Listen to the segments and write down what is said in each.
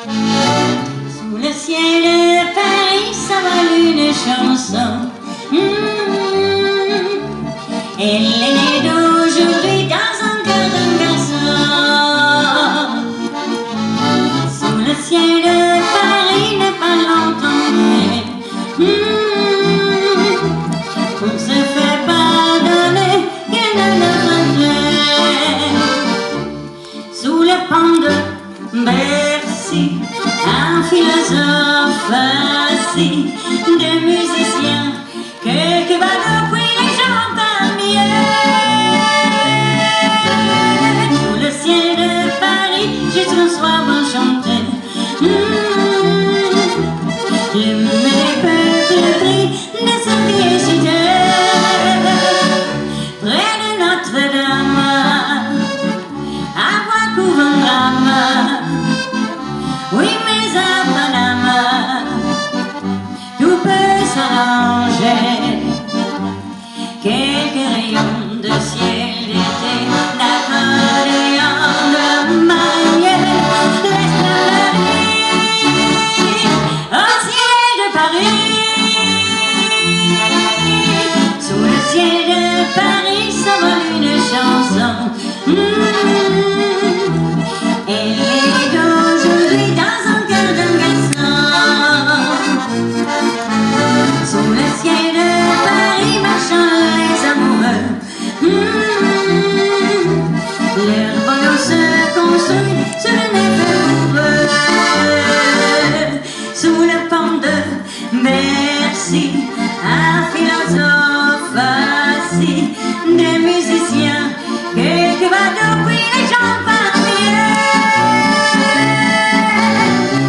Sous le ciel de Paris s'envole une chanson. Elle est née d'aujourd'hui dans un cœur d'un garçon. Sous le ciel de Paris n'est pas longtemps muet. On se fait pardonner qu'il ne le regrette. Sous le pont de Bercy, un philosophe assis, des musiciens, quelques badauds, puis les gens parmi eux. Sous le ciel de Paris, jusqu'au soir vont chanter. Les peuples pris de sa vieille cité, près de Notre-Dame, à quoi couvre un drame. Oui, mais à Panama, tout peut s'arranger. Quelques rayons de ciel d'été, d'accordéon, de manière, laisse la vie au ciel de Paris. Sous le ciel de Paris s'envole une chanson. Elle est d'aujourd'hui dans un cœur d'un garçon. Sous le ciel de Paris marchent les amoureux. Leur bonheur se construit sur le nez pour eux. Sous le pont de Bercy, un philosophe assis, des musiciens, quelques badauds, puis les gens parmi eux.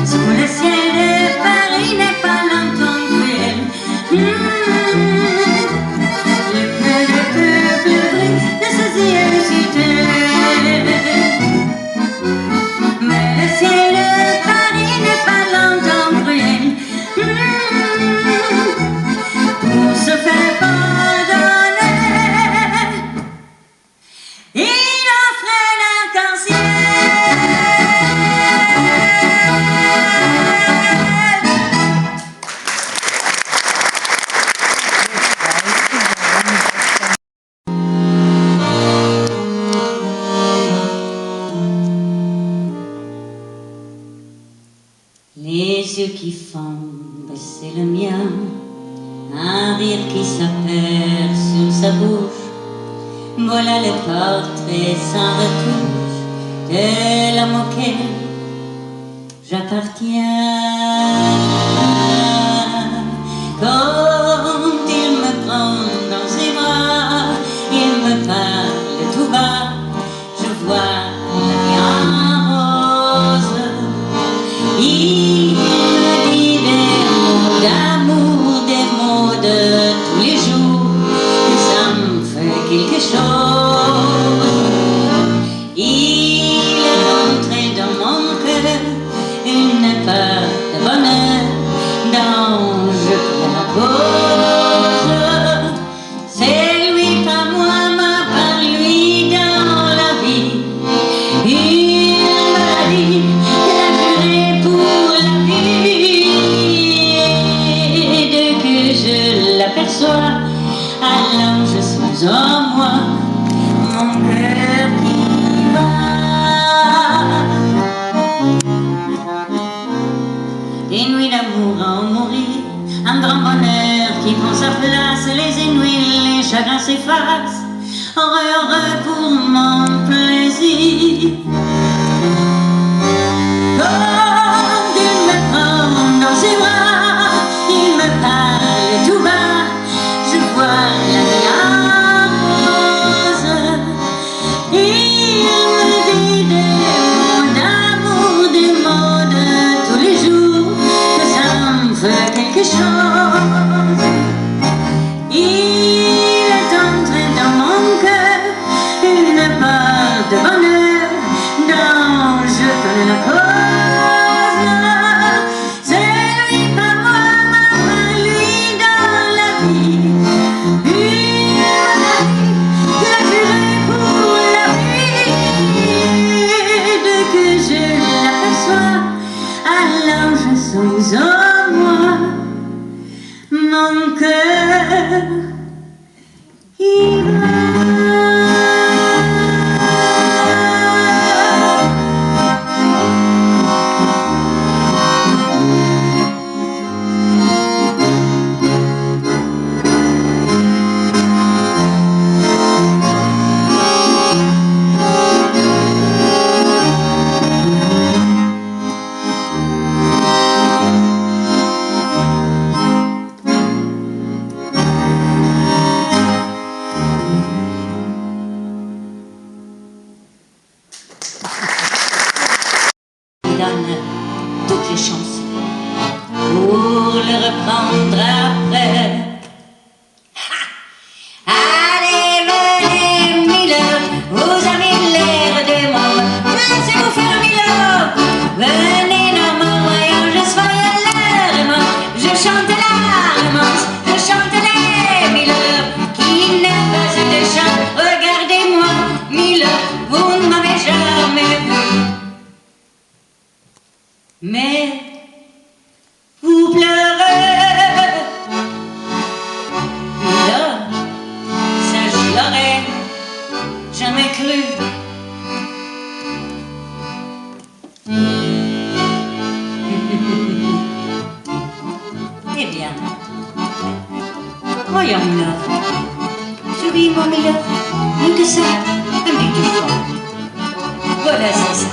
Sous le ciel de Paris n'est pas longtemps cruel. Le peuple pris de sa vieille cité. Mais le ciel de Paris n'est pas longtemps cruel. Pour se faire pardonner, il offre un arc-en-ciel. Les yeux qui font baisser le mien, un rire qui s'aperce sur sa bouche. Voilà le portrait sans retouche de l'homme auquel j'appartiens. Quand il me prend dans ses bras, il me parle tout bas, je vois la vie en rose. Il me dit des mots d'amour, des mots de tous les jours, que ça me fait quelque chose. Il est rentré dans mon cœur une part de bonheur dont je prends la cause. C'est lui par moi, moi par lui dans la vie. Il m'a dit qu'il a juré pour la vie. Et dès que je l'aperçois, alors je suis en moi, mon cœur qui bat. Des nuits d'amour à en mourir, un grand bonheur qui prend sa place, les ennuis, les chagrins s'effacent. Heureux, heureux pour mon plaisir. Quand il me prend dans ses bras, il me parle tout bas, je vois la vie en rose. Il me dit des mots d'amour, des mots de tous les jours, que ça me fait quelque chose. Il est entré dans mon cœur une part de bonheur. l'ange sous en moi, mon cœur il donne toutes les chansons pour le reprendre après. Allez, venez, Miller, vous avez l'air de moi. Laissez-vous faire, Miller. Venez dans mon voyage, soyez l'air. Je chante la romance, je chante les Miller qui n'a pas eu de chant. Regardez-moi, Miller, vous ne m'avez jamais vu. Mais vous pleurez, là, ça je l'aurais jamais cru. Eh bien, voyons Miller, suivez-moi Miller, mieux que ça, un petit peu fort. Voilà, c'est ça.